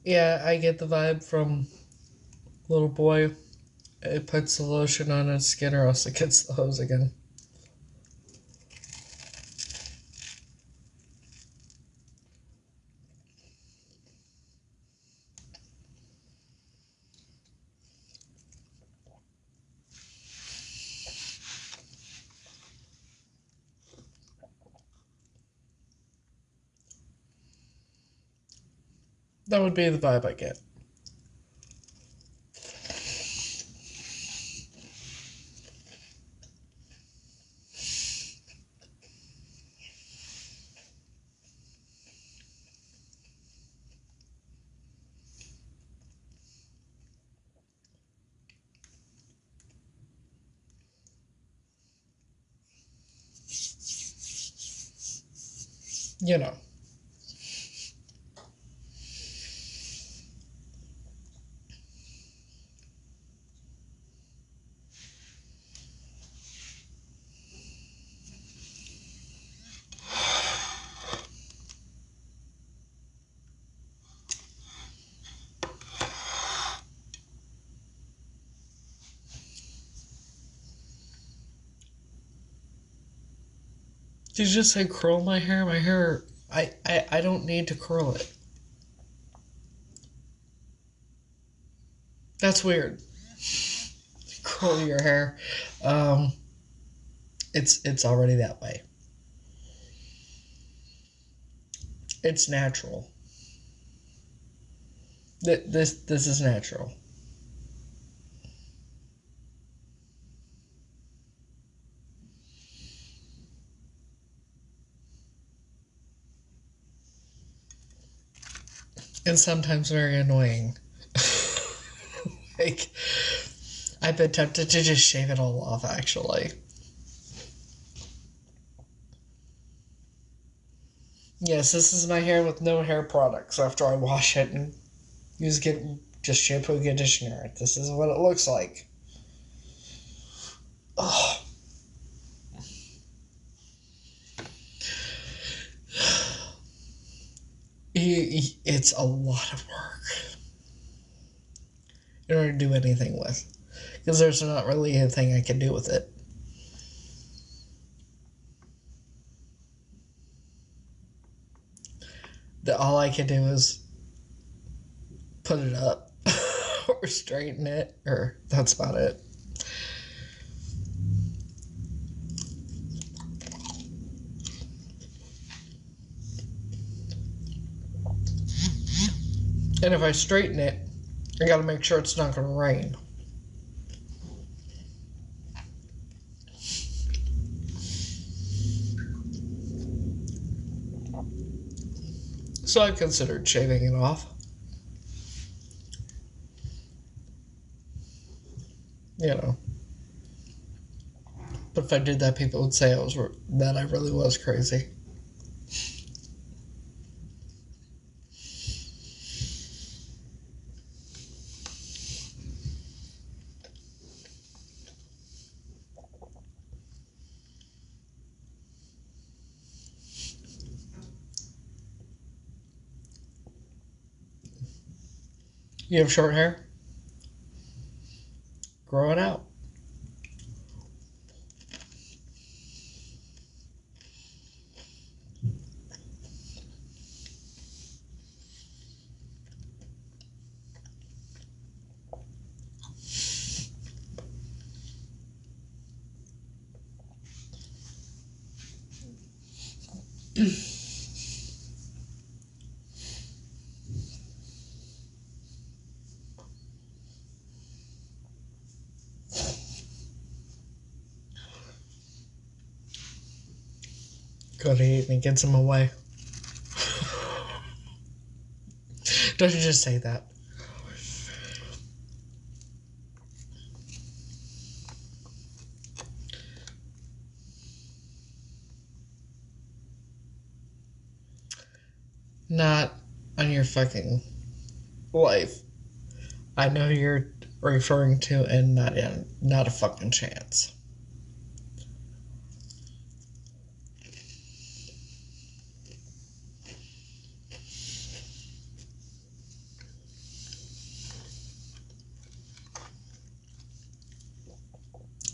Yeah, I get the vibe from little boy. It puts the lotion on its skin or else it gets the hose again. That would be the vibe I get. You know. Did you just say curl my hair? My hair, I don't need to curl it. That's weird. Curl your hair. It's already that way. It's natural. This is natural. And sometimes very annoying. Like, I've been tempted to just shave it all off, actually. Yes, this is my hair with no hair products after I wash it and just shampoo and conditioner. This is what it looks like. Oh. It's a lot of work in order to do anything with. Because there's not really anything I can do with it. All I can do is put it up or straighten it, or that's about it. And if I straighten it, I gotta make sure it's not gonna rain. So I've considered shaving it off. You know. But if I did that, people would say that I really was crazy. You have short hair? Grow it out. Go to eat and it gets him away. Don't you just say that? Not on your fucking life. I know you're referring to, and not a fucking chance.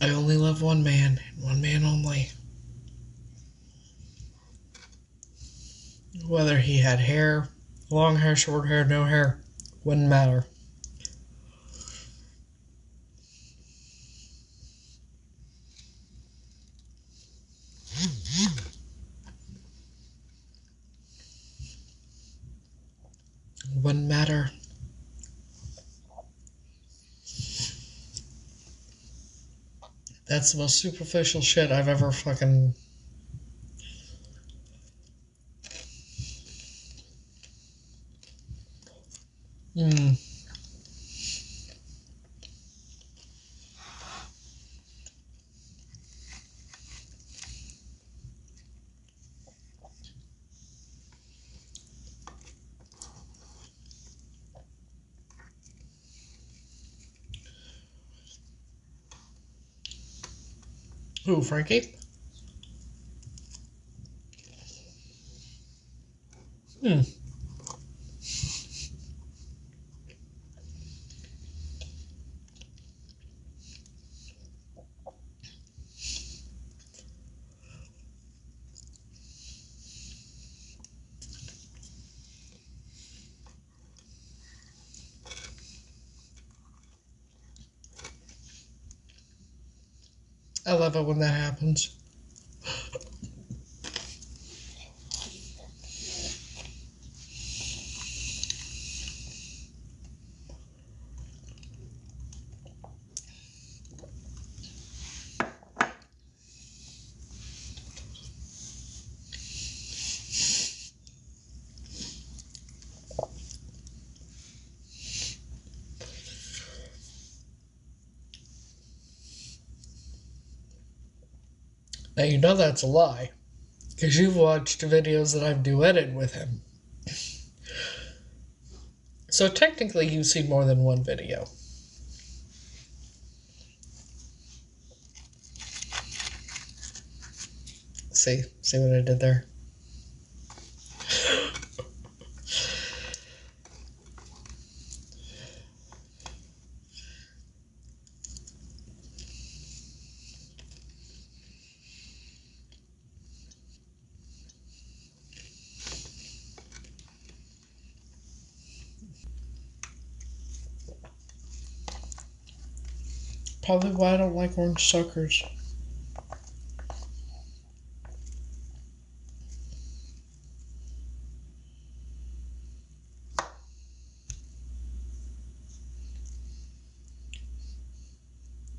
I only love one man, and one man only. Whether he had hair, long hair, short hair, no hair, wouldn't matter. Wouldn't matter. That's the most superficial shit I've ever fucking... Who, Frankie? I love it when that happens. Now you know that's a lie, because you've watched videos that I've duetted with him. So technically you've seen more than one video. See what I did there? Probably why I don't like orange suckers.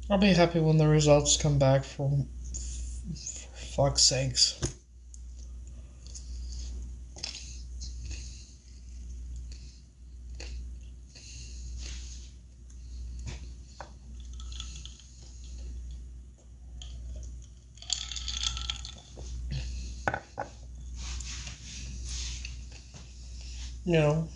I'll be happy when the results come back for fuck's sakes. You know.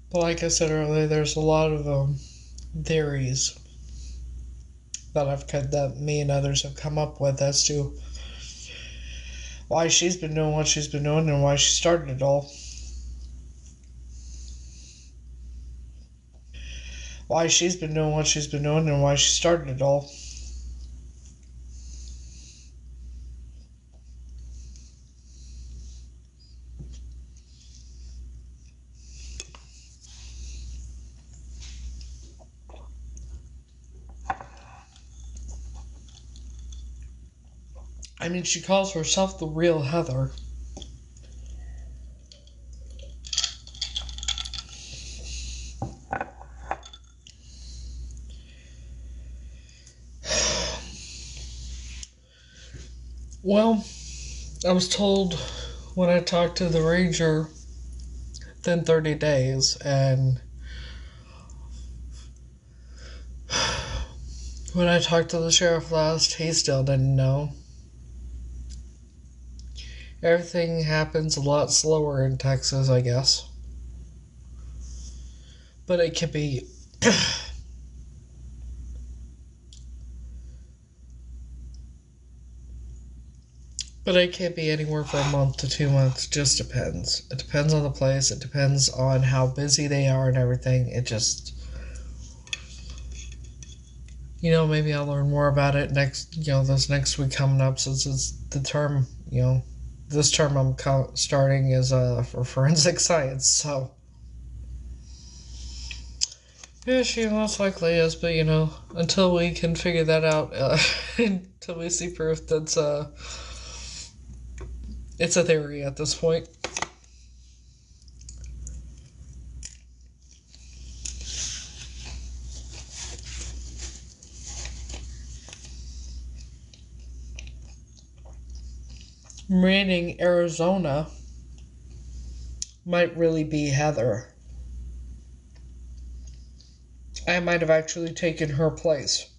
But like I said earlier, there's a lot of theories that me and others have come up with as to why she's been doing what she's been doing and why she started it all. Why she's been doing what she's been doing and why she started it all. I mean, she calls herself the real Heather. Well, I was told when I talked to the ranger within 30 days, and when I talked to the sheriff last, he still didn't know. Everything happens a lot slower in Texas, I guess. But it can be But it can't be anywhere from a month to 2 months. Just depends. It depends on the place. It depends on how busy they are and everything. It just, maybe I'll learn more about it this next week coming up, since it's the term, this term I'm starting is for forensic science. So, yeah, she most likely is, but until we can figure that out, until we see proof, that's it's a theory at this point. Meaning Arizona might really be Heather. I might have actually taken her place.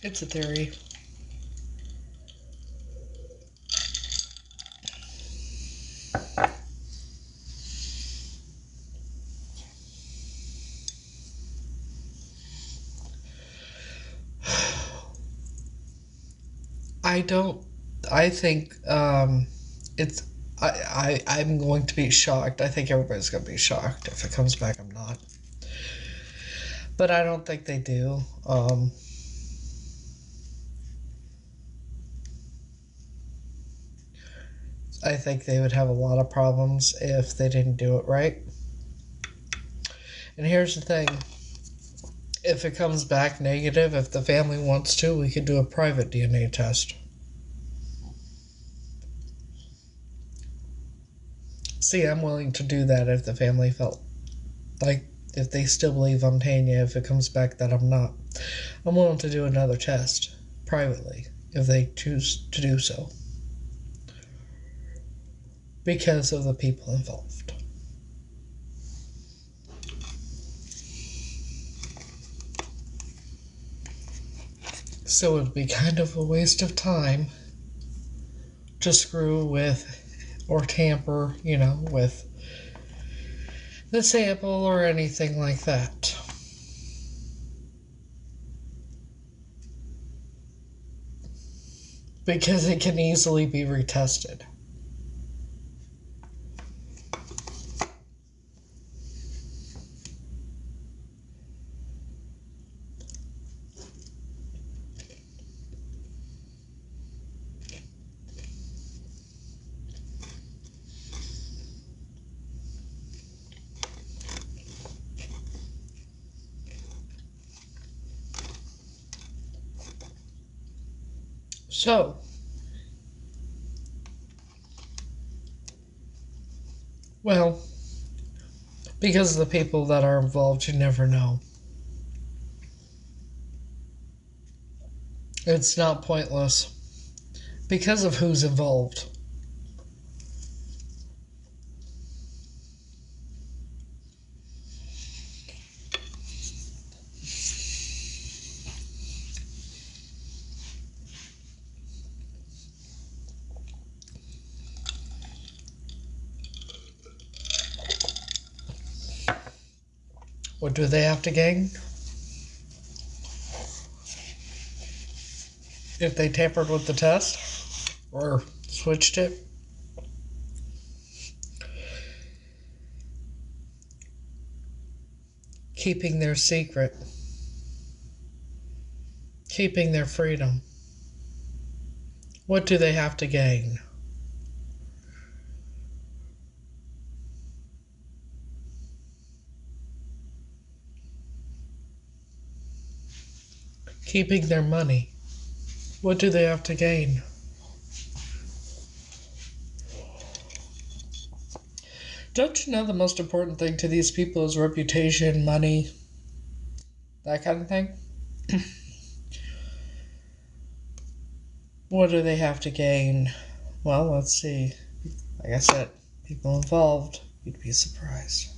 It's a theory. I think it's I'm going to be shocked. I think everybody's going to be shocked if it comes back. I'm not. But I don't think they do. I think they would have a lot of problems if they didn't do it right. And here's the thing. If it comes back negative, if the family wants to, we could do a private DNA test. See, I'm willing to do that if the family felt like, if they still believe I'm Tanya, if it comes back that I'm not. I'm willing to do another test privately if they choose to do so, because of the people involved. So it would be kind of a waste of time to screw with or tamper, with the sample or anything like that. Because it can easily be retested. So, well, because of the people that are involved, you never know. It's not pointless because of who's involved. What do they have to gain? If they tampered with the test or switched it? Keeping their secret. Keeping their freedom. What do they have to gain? Keeping their money. What do they have to gain? Don't you know the most important thing to these people is reputation, money, that kind of thing? What do they have to gain? Well, let's see. Like I said, people involved, you'd be surprised.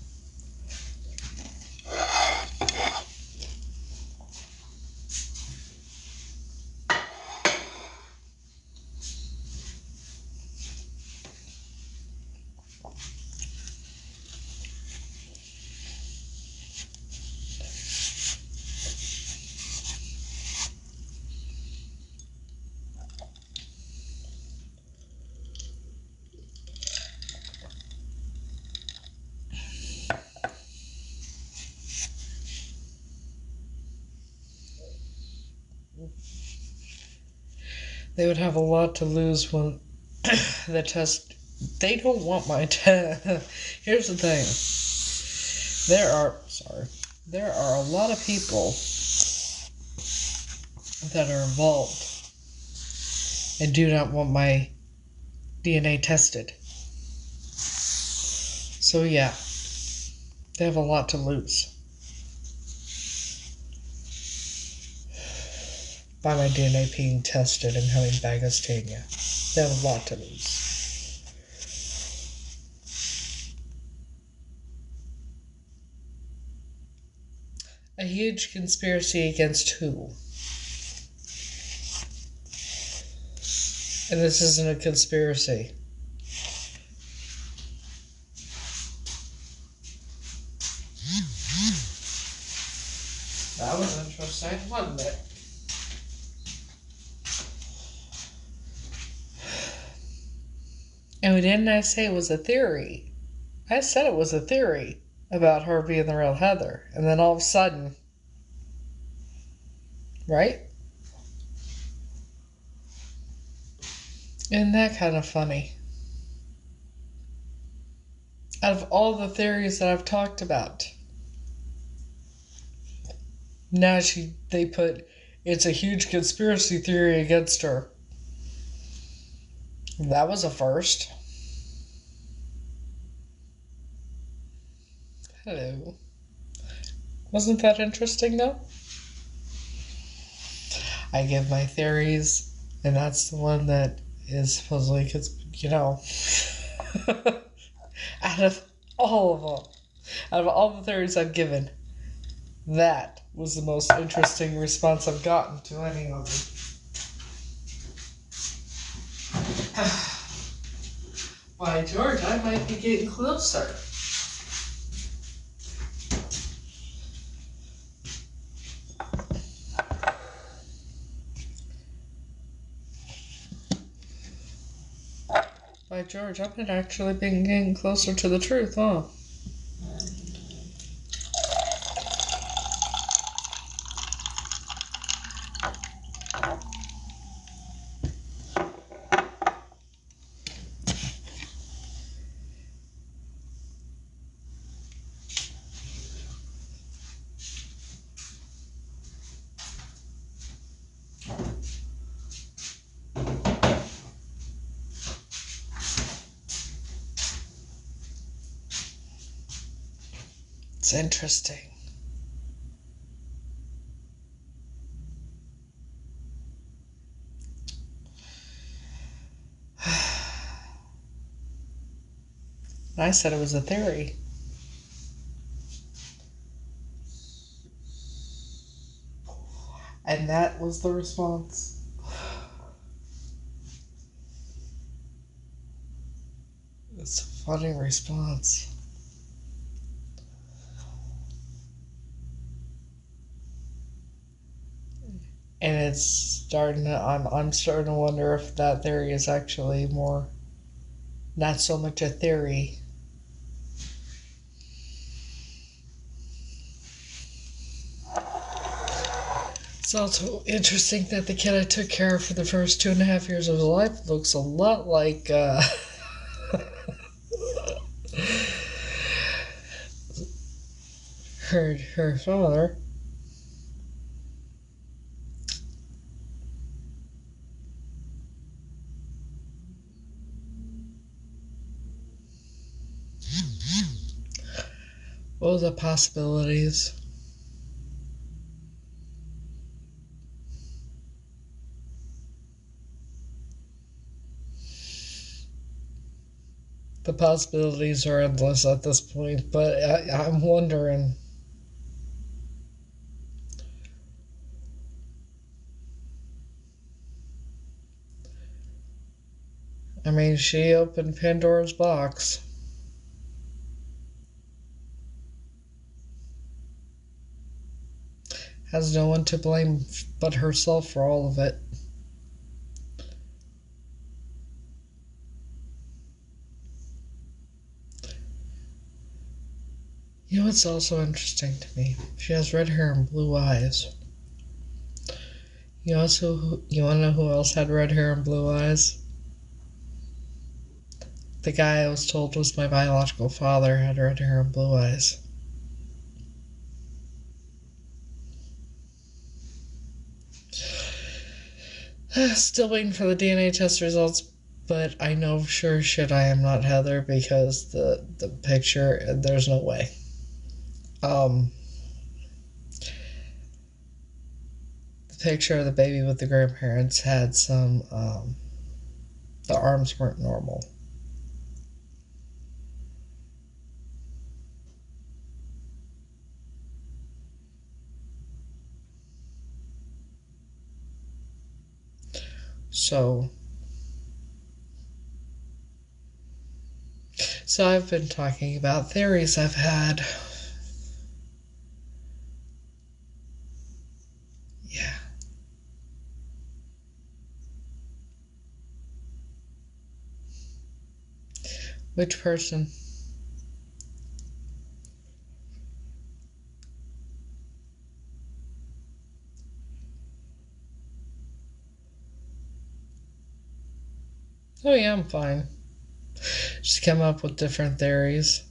they would have a lot to lose when the test. They don't want my test. Here's the thing. There are a lot of people that are involved and do not want my DNA tested. So yeah, they have a lot to lose by my DNA being tested and having Bagastania. They have a lot to lose. A huge conspiracy against who? And this isn't a conspiracy. That was interesting, wasn't it? And didn't I say it was a theory? I said it was a theory about her being the real Heather. And then all of a sudden, right? Isn't that kind of funny? Out of all the theories that I've talked about, now they put it's a huge conspiracy theory against her. That was a first. Hello. Wasn't that interesting though? I give my theories, and that's the one that is supposedly, out of all of them, out of all the theories I've given, that was the most interesting response I've gotten to any of them. By George, I might be getting closer. By George, I've been actually been getting closer to the truth, huh? It's interesting. I said it was a theory. And that was the response. It's a funny response. And it's starting to, I'm starting to wonder if that theory is actually more, not so much a theory. It's also interesting that the kid I took care of for the first 2.5 years of his life looks a lot like, her father. What are the possibilities? The possibilities are endless at this point, but I'm wondering. I mean, she opened Pandora's box. Has no one to blame but herself for all of it. You know what's also interesting to me? She has red hair and blue eyes. You wanna know who else had red hair and blue eyes? The guy I was told was my biological father had red hair and blue eyes. Still waiting for the DNA test results, but I know sure shit I am not Heather because the picture, there's no way. The picture of the baby with the grandparents had some, the arms weren't normal. So I've been talking about theories I've had. Yeah. Which person? Oh yeah, I'm fine. Just come up with different theories.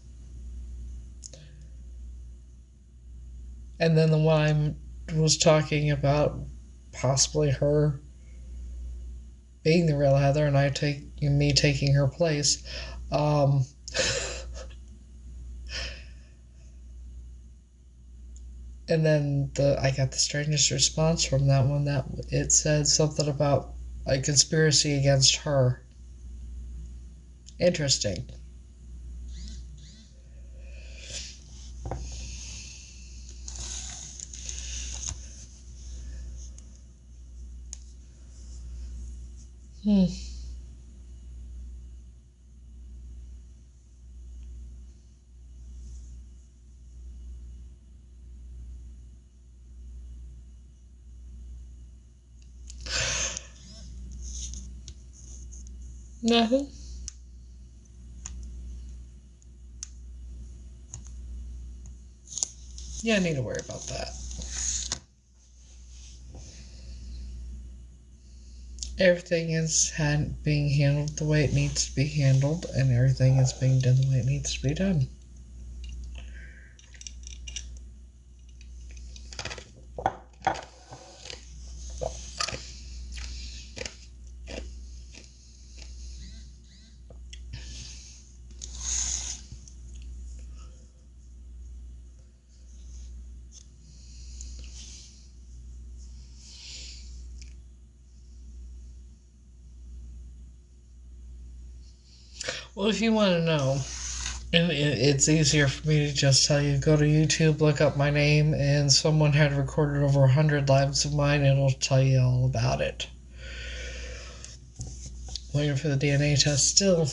And then the one I was talking about, possibly her being the real Heather and me taking her place. And then I got the strangest response from that one that it said something about a conspiracy against her. Interesting. Nothing. Yeah, I need to worry about that. Everything is being handled the way it needs to be handled, and everything is being done the way it needs to be done. Well, if you want to know, and it's easier for me to just tell you, go to YouTube, look up my name, and someone had recorded over 100 lives of mine, and it'll tell you all about it. Waiting for the DNA test still,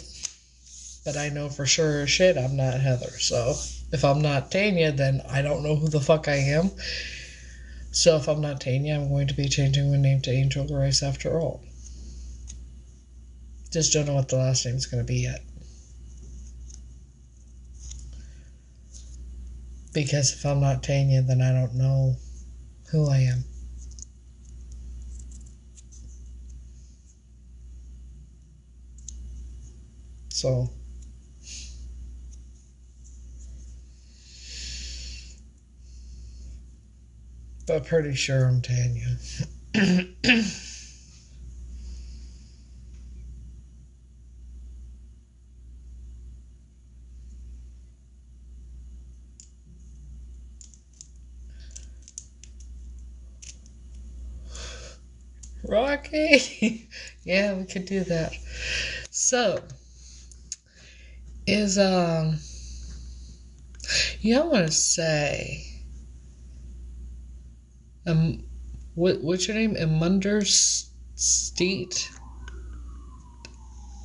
but I know for sure as shit I'm not Heather, so if I'm not Tanya, then I don't know who the fuck I am. So if I'm not Tanya, I'm going to be changing my name to Angel Grace after all. Just don't know what the last name's going to be yet. Because if I'm not Tanya, then I don't know who I am. So, but pretty sure I'm Tanya. Rocky? Yeah, we could do that. So, is, I want to say, what's your name? Emunder Steet?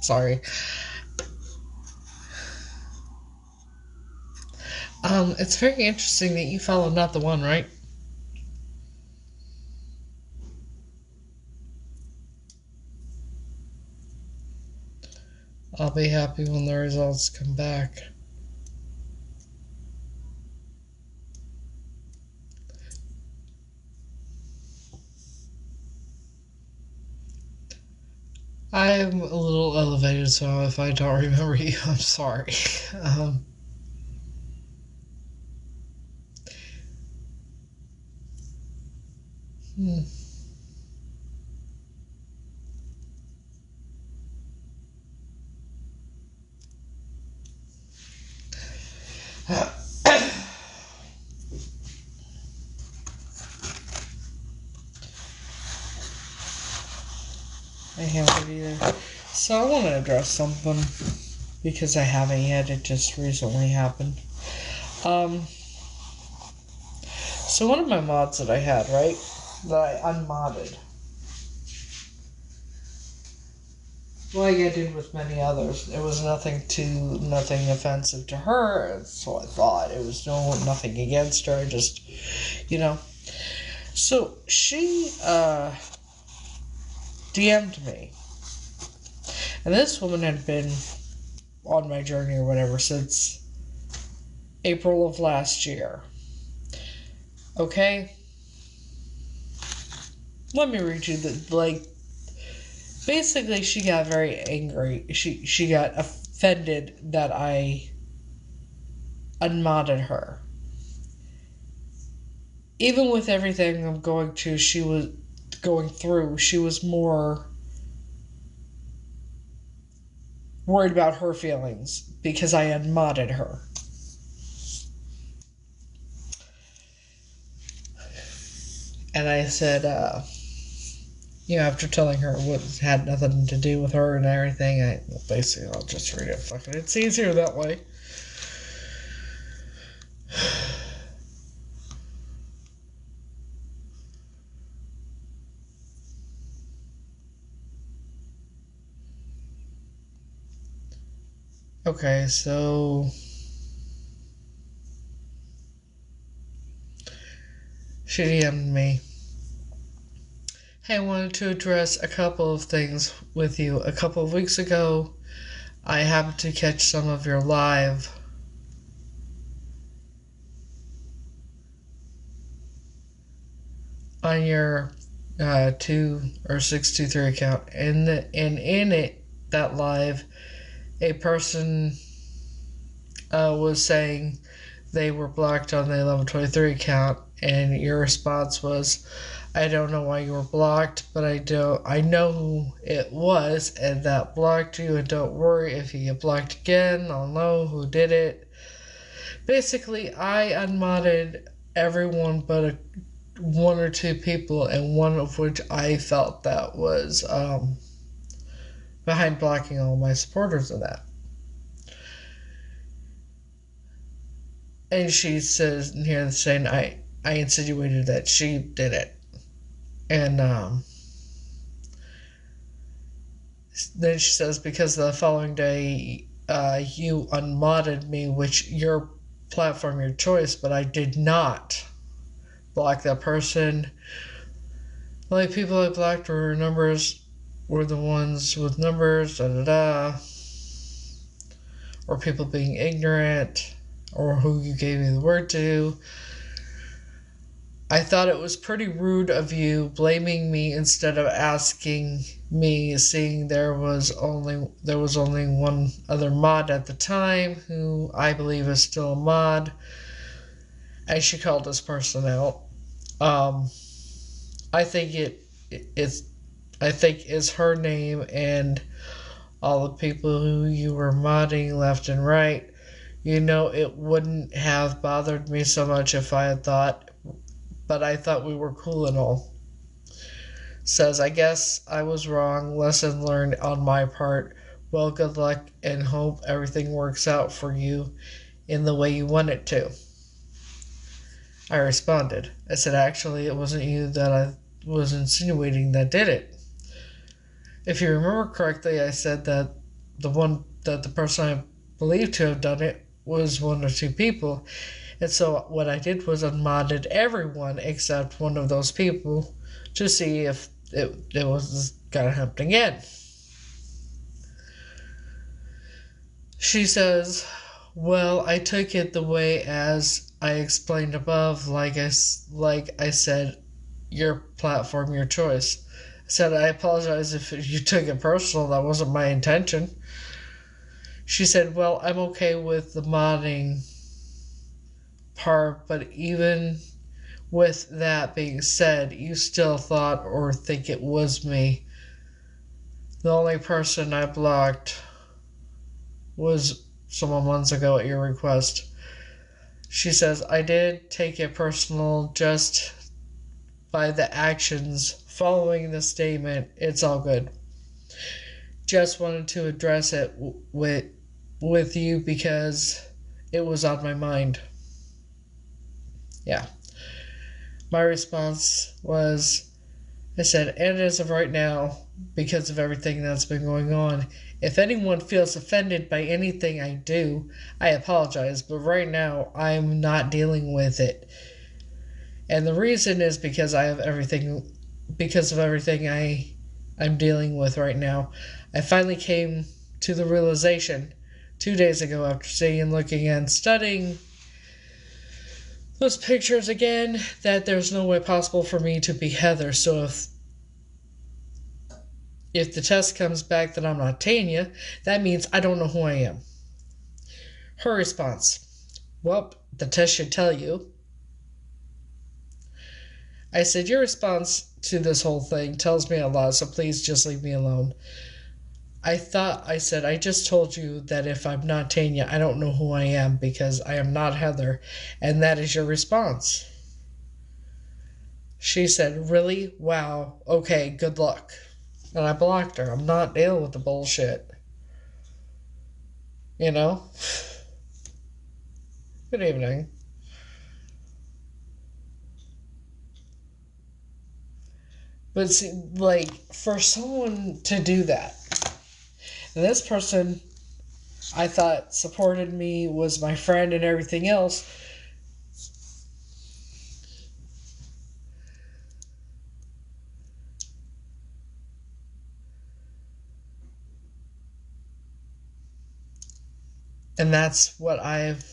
Sorry. It's very interesting that you follow Not the One, right? I'll be happy when the results come back. I'm a little elevated, so if I don't remember you, I'm sorry. Um, hmm. I haven't either. So I want to address something because I haven't yet. It just recently happened. Um, so one of my mods that I had, right, that I unmodded, like I did with many others, it was nothing offensive to her. So I thought it was nothing against her. Just, you know. So she DM'd me, and this woman had been on my journey or whatever since April of last year. Okay? Let me read you basically she got very angry. She got offended that I unmodded her. Even with everything I'm going through, she was more worried about her feelings because I unmodded her. And I said, after telling her what had nothing to do with her and everything, basically I'll just read it. Fucking, it's easier that way. Okay, so she DM'd me. Hey, I wanted to address a couple of things with you. A couple of weeks ago, I happened to catch some of your live. On your 2 or 623 account. And in it, that live, a person was saying they were blocked on the 1123 account, and your response was, I don't know why you were blocked, but I know who it was, and that blocked you, and don't worry, if you get blocked again, I'll know who did it. Basically, I unmodded everyone but one or two people, and one of which I felt that was behind blocking all my supporters of that. And she says in here saying I insinuated that she did it. And then she says, because the following day you unmodded me, which your platform, your choice, but I did not block that person. The only people I blocked were the ones with numbers, or people being ignorant, or who you gave me the word to. I thought it was pretty rude of you blaming me instead of asking me, seeing there was only one other mod at the time who I believe is still a mod. And she called this person out. I think it's her name, and all the people who you were modding left and right. It wouldn't have bothered me so much if I had thought, but I thought we were cool and all. Says, I guess I was wrong. Lesson learned on my part. Well, good luck, and hope everything works out for you in the way you want it to. I responded. I said, actually, it wasn't you that I was insinuating that did it. If you remember correctly, I said that the person I believed to have done it was one or two people. And so what I did was unmodded everyone except one of those people to see if it was going to happen again. She says, well, I took it the way as I explained above, like I said, your platform, your choice. I said, I apologize if you took it personal. That wasn't my intention. She said, well, I'm okay with the modding part, but even with that being said, you still thought or think it was me. The only person I blocked was someone months ago at your request. She says, I did take it personal just by the actions following the statement. It's all good. Just wanted to address it with you because it was on my mind. Yeah. My response was, I said, and as of right now, because of everything that's been going on, if anyone feels offended by anything I do, I apologize, but right now I'm not dealing with it. And the reason is because of everything I'm dealing with right now. I finally came to the realization 2 days ago after sitting and looking and studying those pictures again that there's no way possible for me to be Heather. So if the test comes back that I'm not Tanya, that means I don't know who I am. Her response, well, the test should tell you. I said, your response to this whole thing tells me a lot, so please just leave me alone. I said, I just told you that if I'm not Tanya, I don't know who I am because I am not Heather, and that is your response. She said, really? Wow. Okay, good luck. And I blocked her. I'm not dealing with the bullshit. You know? Good evening. But see, like, for someone to do that, and this person I thought supported me, was my friend and everything else, and that's what I've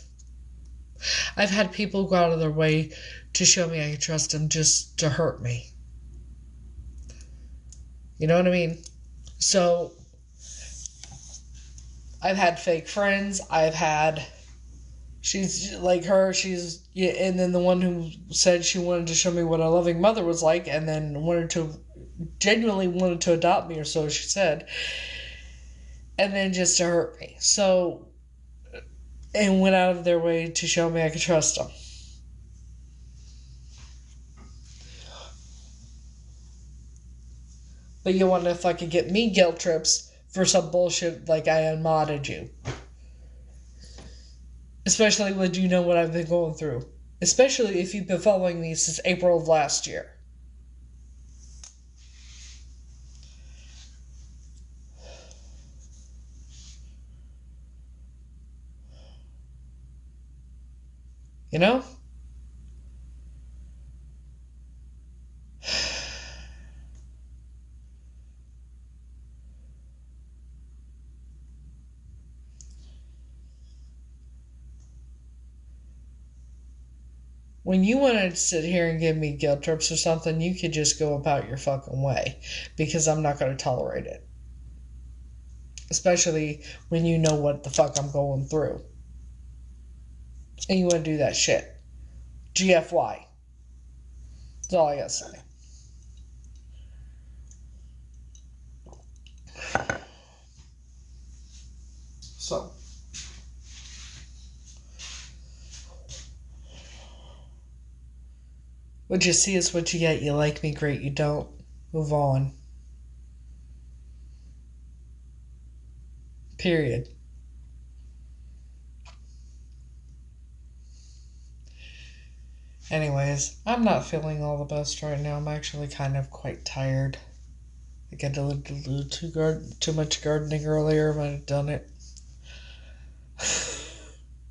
had people go out of their way to show me I can trust them just to hurt me. You know what I mean? So, I've had fake friends. She's like her, and then the one who said she wanted to show me what a loving mother was like, and then genuinely wanted to adopt me, or so she said, and then just to hurt me. So, and went out of their way to show me I could trust them. But you want to fucking get me guilt trips for some bullshit like I unmodded you. Especially when you know what I've been going through. Especially if you've been following me since April of last year. You know? When you want to sit here and give me guilt trips or something, you could just go about your fucking way. Because I'm not going to tolerate it. Especially when you know what the fuck I'm going through. And you want to do that shit. GFY. That's all I gotta say. So. What you see is what you get. You like me, great. You don't, move on. Period. Anyways, I'm not feeling all the best right now. I'm actually kind of quite tired. I did a little too much gardening earlier. Might have done it.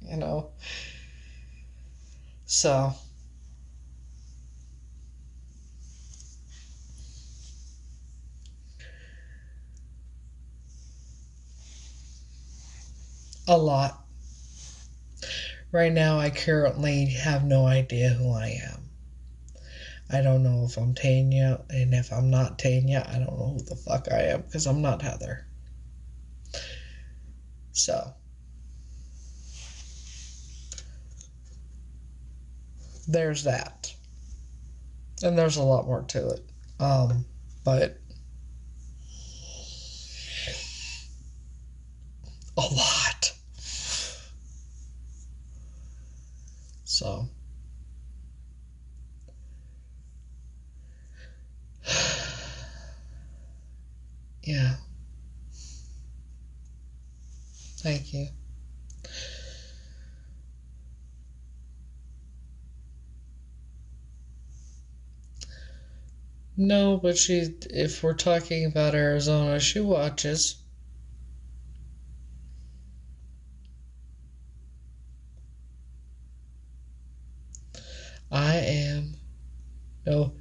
You know. So. A lot. Right now, I currently have no idea who I am. I don't know if I'm Tanya, and if I'm not Tanya, I don't know who the fuck I am, because I'm not Heather. So, there's that. And there's a lot more to it. But a lot. So, yeah. Thank you. No, but if we're talking about Arizona, she watches. I am. No.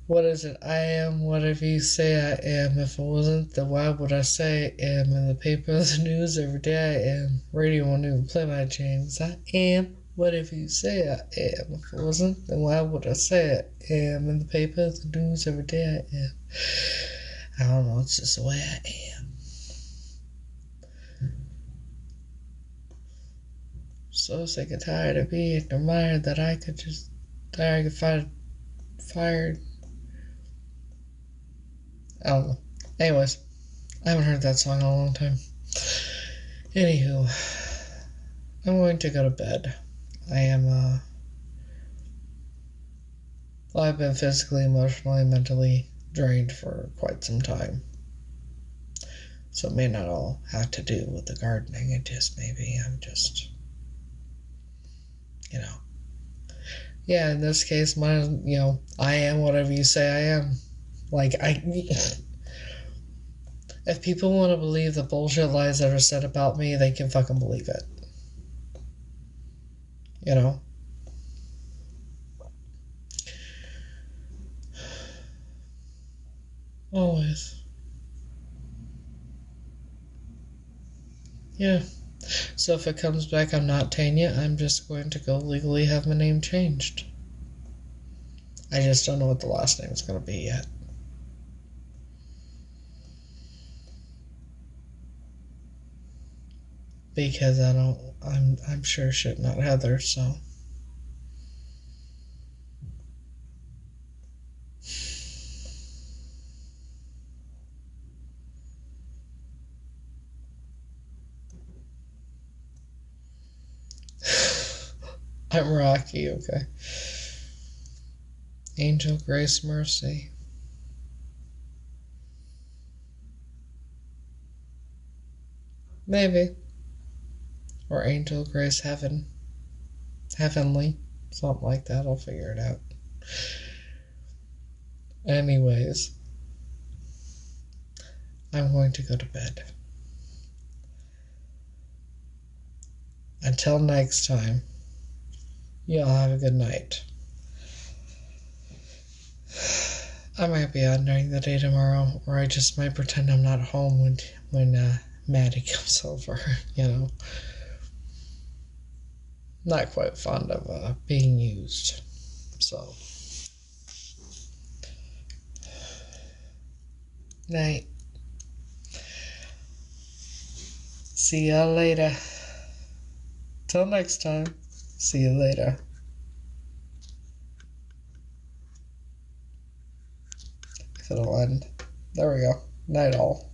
What is it? I am whatever you say I am. If I wasn't, then why would I say I am? In the paper, the news, every day I am. Radio won't even play my jams. I am whatever you say I am. If I wasn't, then why would I say I am? In the paper, the news, every day I am. I don't know, it's just the way I am. So sick and tired of being admired that I could get fired. I don't know. Anyways, I haven't heard that song in a long time. Anywho, I'm going to go to bed. I am, I've been physically, emotionally, mentally drained for quite some time. So it may not all have to do with the gardening. It just maybe I'm just, Yeah, in this case, I am whatever you say I am. If people want to believe the bullshit lies that are said about me, they can fucking believe it. Always. Yeah. So if it comes back I'm not Tanya, I'm just going to go legally have my name changed. I just don't know what the last name is going to be yet. Because I'm sure shit not Heather, so. I'm Rocky, okay. Angel, Grace, Mercy. Maybe. Or Angel, Grace, Heaven. Heavenly. Something like that. I'll figure it out. Anyways. I'm going to go to bed. Until next time. Y'all have a good night. I might be on during the day tomorrow, or I just might pretend I'm not home when Maddie comes over, Not quite fond of being used, so. Night. See ya later. Till next time. See you later. If it'll end. There we go. Night all.